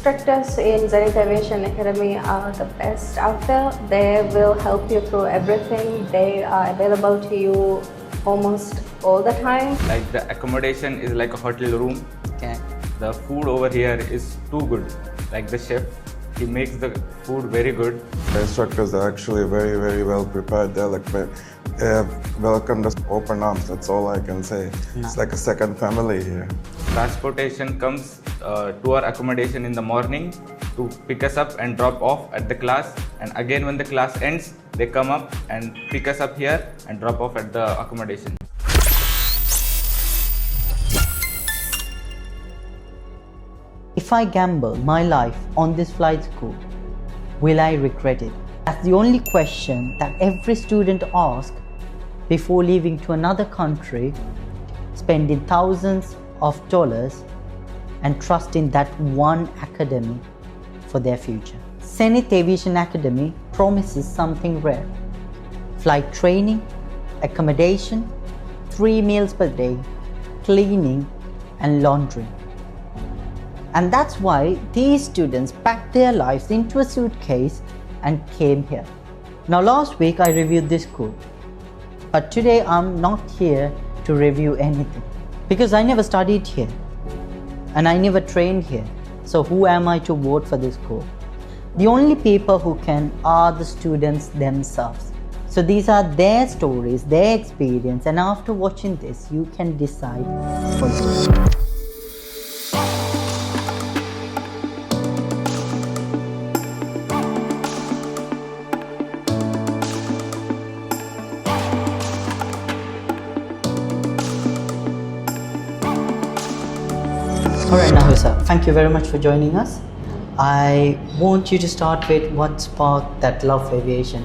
instructors in Zenith Aviation Academy are the best out there. They will help you through everything. They are available to you almost all the time. Like the accommodation is like a hotel room. Okay. The food over here is too good. Like the chef, he makes the food very good. The instructors are actually very, very well prepared. They're like welcomed us open arms. That's all I can say. No. It's like a second family here. Transportation comes to our accommodation in the morning to pick us up and drop off at the class, and again when the class ends they come up and pick us up here and drop off at the accommodation. If I gamble my life on this flight school, will I regret it? That's the only question that every student asks before leaving to another country, spending thousands of dollars and trusting that one academy for their future. Zenith Aviation Academy promises something rare: flight training, accommodation, 3 meals per day, cleaning and laundry. And that's why these students packed their lives into a suitcase and came here. Now last week I reviewed this school, but today I'm not here to review anything because I never studied here and I never trained here. So who am I to vote for this school? The only people who can are the students themselves. So these are their stories, their experience, and after watching this you can decide for yourself. Alright Nahza, thank you very much for joining us. I want you to start with what sparked that love for aviation.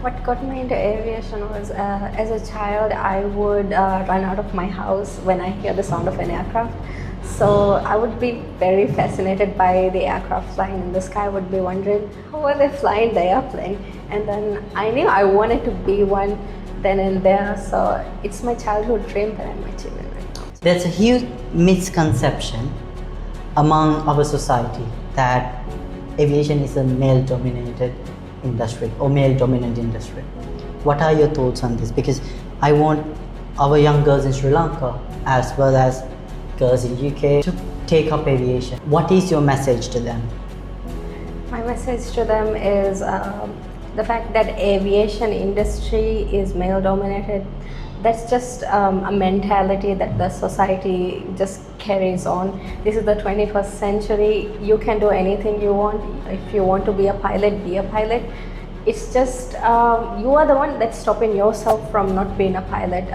What got me into aviation was as a child I would run out of my house when I hear the sound of an aircraft. So I would be very fascinated by the aircraft flying in the sky. I would be wondering how are they flying the airplane, and then I knew I wanted to be one then and there. So it's my childhood dream that I'm achieving right now. There's a huge misconception among our society that aviation is a male-dominated industry or male-dominant industry. What are your thoughts on this? Because I want our young girls in Sri Lanka as well as girls in UK to take up aviation. What is your message to them? My message to them is the fact that aviation industry is male-dominated. That's just a mentality that the society just carries on. This is the 21st century. You can do anything you want. If you want to be a pilot, be a pilot. It's just you are the one that's stopping yourself from not being a pilot.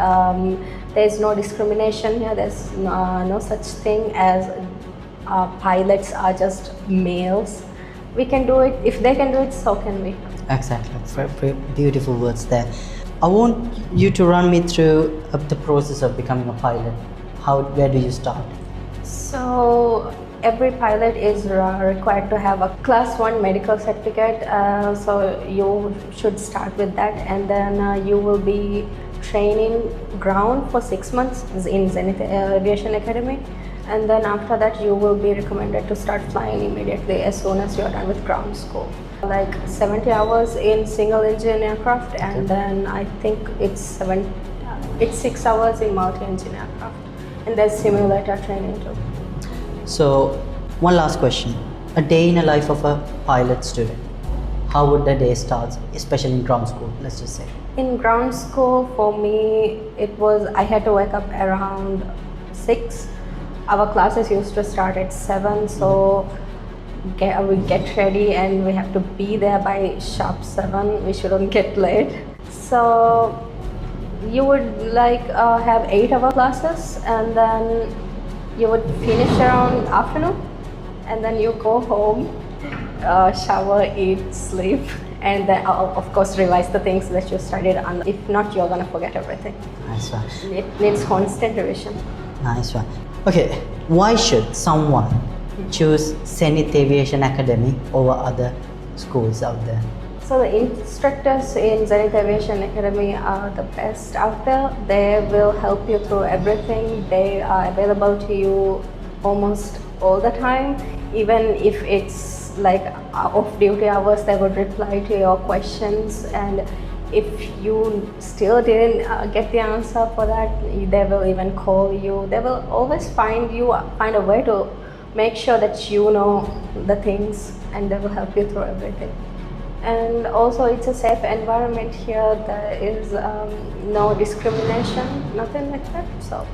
There's no discrimination here. There's no such thing as pilots are just males. We can do it. If they can do it, so can we. Exactly. Very beautiful words there. I want you to run me through the process of becoming a pilot. Where do you start? So every pilot is required to have a class 1 medical certificate. So you should start with that, and then you will be training ground for 6 months in Zenith Aviation Academy. And then after that you will be recommended to start flying immediately as soon as you are done with ground school. Like 70 hours in single engine aircraft, and then I think it's 6 hours in multi-engine aircraft, and there's simulator training too. So one last question, a day in the life of a pilot student, how would the day start, especially in ground school, let's just say? In ground school for me it was, I had to wake up around 6. Our classes used to start at 7, so we get ready and we have to be there by sharp 7. We shouldn't get late. So you would like have 8-hour classes, and then you would finish around afternoon, and then you go home, shower, eat, sleep, and then of course revise the things that you studied. And if not, you're gonna forget everything. Nice one. It needs constant revision. Nice one. Okay, why should someone choose Zenith Aviation Academy over other schools out there? So the instructors in Zenith Aviation Academy are the best out there. They will help you through everything. They are available to you almost all the time. Even if it's like off-duty hours, they would reply to your questions, and if you still didn't get the answer for that, they will even call you. They will always find a way to make sure that you know the things, and they will help you through everything. And also, it's a safe environment here. There is no discrimination, nothing like that. So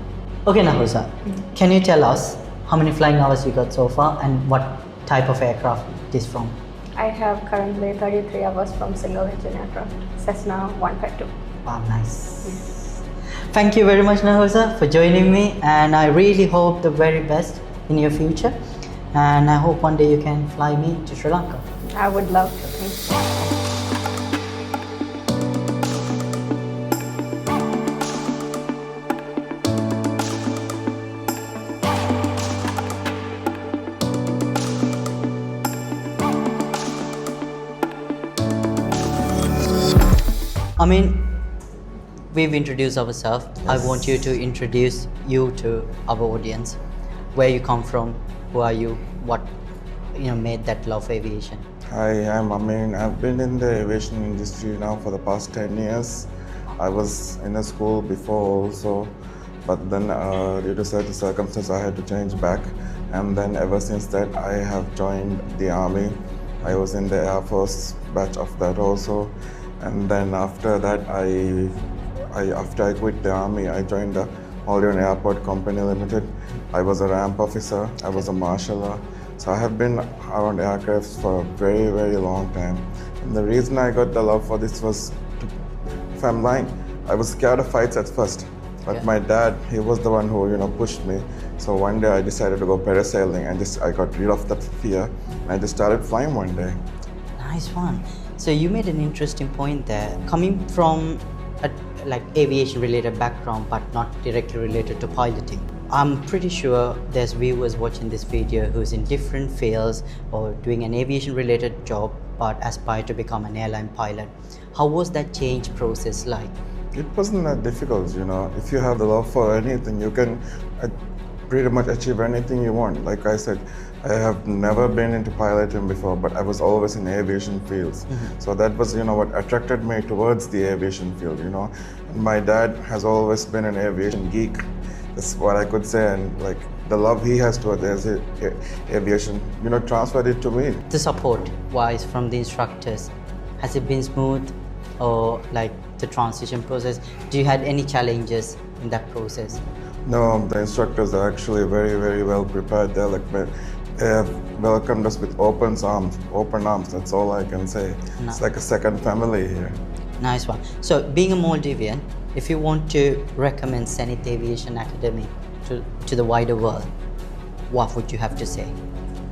Okay, Nahza, can you tell us how many flying hours you got so far and what type of aircraft it is from? I have currently 33 hours from single engine aircraft, Cessna 152. Wow, nice. Thank you very much, Nahza, for joining me, and I really hope the very best in your future, and I hope one day you can fly me to Sri Lanka. I would love to. Thank you. Ameen, we've introduced ourselves. Yes. I want you to introduce you to our audience. Where you come from, who are you, what made that love for aviation? Hi, I'm Ameen. I've been in the aviation industry now for the past 10 years. I was in a school before also, but then due to certain circumstances I had to change back, and then ever since that I have joined the army. I was in the Air Force batch of that also, and then after that after I quit the army, I joined the Maldives Airport Company Limited. I was a ramp officer, I was a marshaller. So I have been around aircrafts for a very, very long time. And the reason I got the love for this was, if I'm lying, I was scared of flights at first. But my dad, he was the one who pushed me. So one day I decided to go parasailing, and I got rid of that fear. And I just started flying one day. Nice one. So you made an interesting point there. Coming from a aviation related background but not directly related to piloting, I'm pretty sure there's viewers watching this video who's in different fields or doing an aviation related job but aspire to become an airline pilot. How was that change process like? It wasn't that difficult, If you have the love for anything, you can pretty much achieve anything you want. Like I said, I have never been into piloting before, but I was always in aviation fields. Mm-hmm. So that was, what attracted me towards the aviation field, And my dad has always been an aviation geek. That's what I could say, and the love he has towards aviation, transferred it to me. The support wise from the instructors, has it been smooth, or the transition process? Do you had any challenges in that process? No, the instructors are actually very, very well prepared. They have welcomed us with open arms. That's all I can say. No. It's like a second family here. Nice one. So, being a Maldivian, if you want to recommend Zenith Aviation Academy to the wider world, what would you have to say?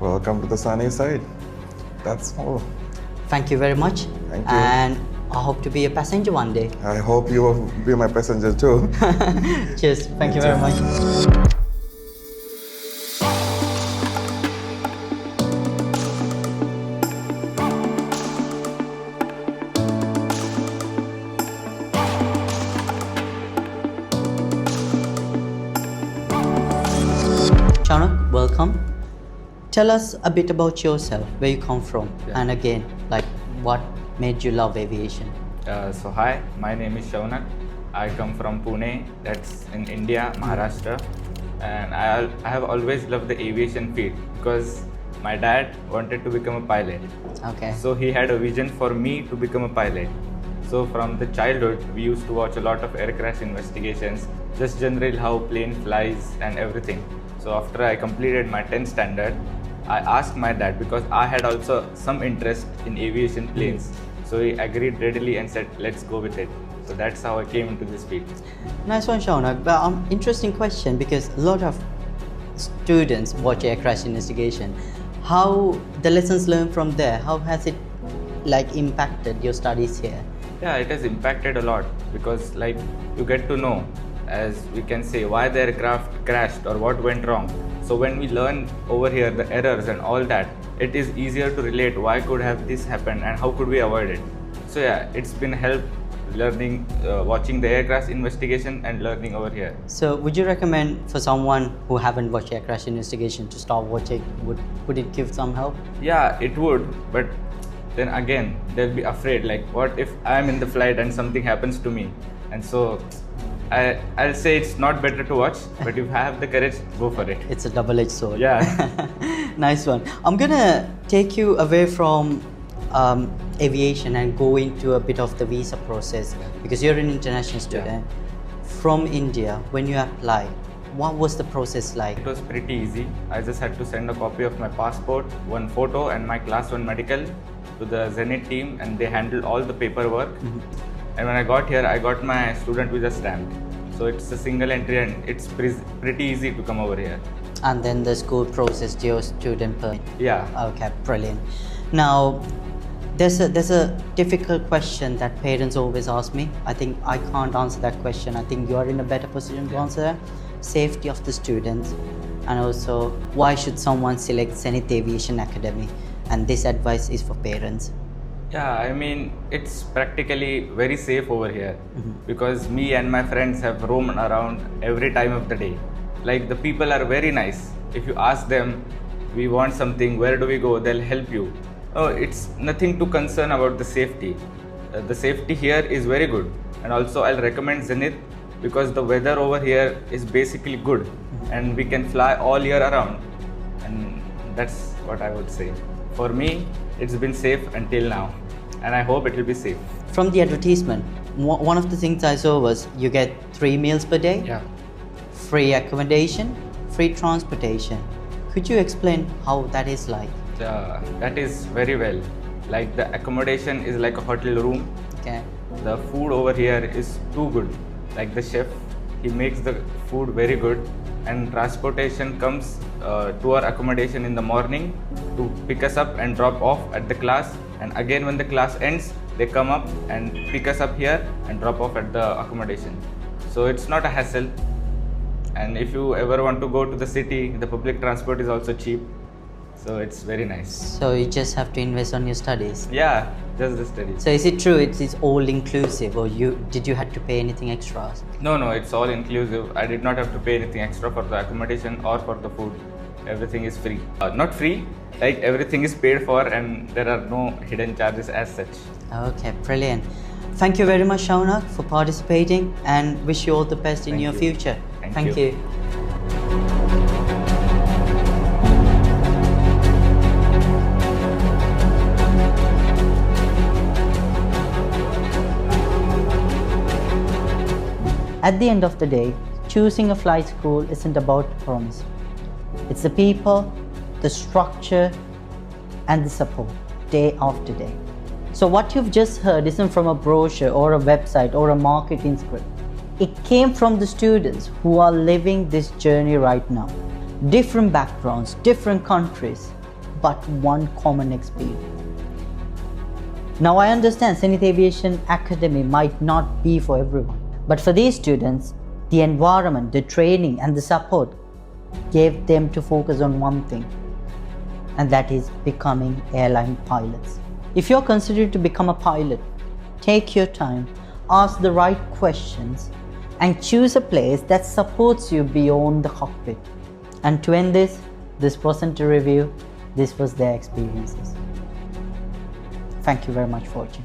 Welcome to the sunny side. That's all. Thank you very much. Thank you. And I hope to be a passenger one day. I hope you will be my passenger too. Cheers. Thank you very much. Shaunak, welcome. Tell us a bit about yourself, where you come from, and again, what made you love aviation? So hi, my name is Shaunak. I come from Pune, that's in India, Maharashtra, and I have always loved the aviation field because my dad wanted to become a pilot. Okay. So he had a vision for me to become a pilot. So from the childhood, we used to watch a lot of air crash investigations, just generally how plane flies and everything. So after I completed my 10th standard, I asked my dad because I had also some interest in aviation planes. So he agreed readily and said, let's go with it. So that's how I came into this field. Nice one, Shaunak. But interesting question, because a lot of students watch air crash investigation. How the lessons learned from there, how has it impacted your studies here? Yeah, it has impacted a lot because you get to know, as we can say, why the aircraft crashed or what went wrong. So when we learn over here the errors and all that, it is easier to relate why could have this happened and how could we avoid it. So yeah, it's been help learning, watching the air crash investigation and learning over here. So would you recommend for someone who haven't watched air crash investigation to start watching? Would it give some help? Yeah, it would, but then again they'll be afraid, like what if I'm in the flight and something happens to me? And so I'll say it's not better to watch, but if you have the courage, go for it. It's a double-edged sword. Yeah. Nice one. I'm gonna take you away from aviation and go into a bit of the visa process, because you're an international student from India. When you applied, what was the process like? It was pretty easy. I just had to send a copy of my passport, one photo and my class 1 medical to the Zenith team, and they handled all the paperwork. And when I got here, I got my student visa stamped. So it's a single entry and it's pretty easy to come over here. And then the school processed your student permit. Yeah. Okay, brilliant. Now, there's a difficult question that parents always ask me. I think I can't answer that question. I think you're in a better position to answer that. Safety of the students, and also why should someone select Zenith Aviation Academy? And this advice is for parents. Yeah, I mean, it's practically very safe over here because me and my friends have roamed around every time of the day. Like, the people are very nice. If you ask them, we want something, where do we go, they'll help you. Oh, it's nothing to concern about the safety. The safety here is very good. And also I'll recommend Zenith because the weather over here is basically good and we can fly all year around. And that's what I would say. For me, it's been safe until now, and I hope it will be safe. From the advertisement, one of the things I saw was you get 3 meals per day, Yeah. free accommodation, free transportation. Could you explain how that is like? That is very well. Like, the accommodation is like a hotel room. Okay. The food over here is too good. Like, the chef, he makes the food very good. And transportation comes to our accommodation in the morning to pick us up and drop off at the class, and again when the class ends they come up and pick us up here and drop off at the accommodation. So it's not a hassle, and if you ever want to go to the city, the public transport is also cheap, so it's very nice. So you just have to invest on your studies. Yeah, just the studies. So is it true it's all inclusive, or did you have to pay anything extra? No, it's all inclusive. I did not have to pay anything extra for the accommodation or for the food. Everything is free. Not free, like everything is paid for and there are no hidden charges as such. Okay, brilliant. Thank you very much, Shaunak, for participating, and wish you all the best in Thank your you. future. Thank you. At the end of the day, choosing a flight school isn't about promise. It's the people, the structure, and the support, day after day. So what you've just heard isn't from a brochure or a website or a marketing script. It came from the students who are living this journey right now. Different backgrounds, different countries, but one common experience. Now I understand Zenith Aviation Academy might not be for everyone, but for these students, the environment, the training and the support gave them to focus on one thing, and that is becoming airline pilots. If you're considering to become a pilot, take your time, ask the right questions, and choose a place that supports you beyond the cockpit. And to end this wasn't a review, this was their experiences. Thank you very much for watching.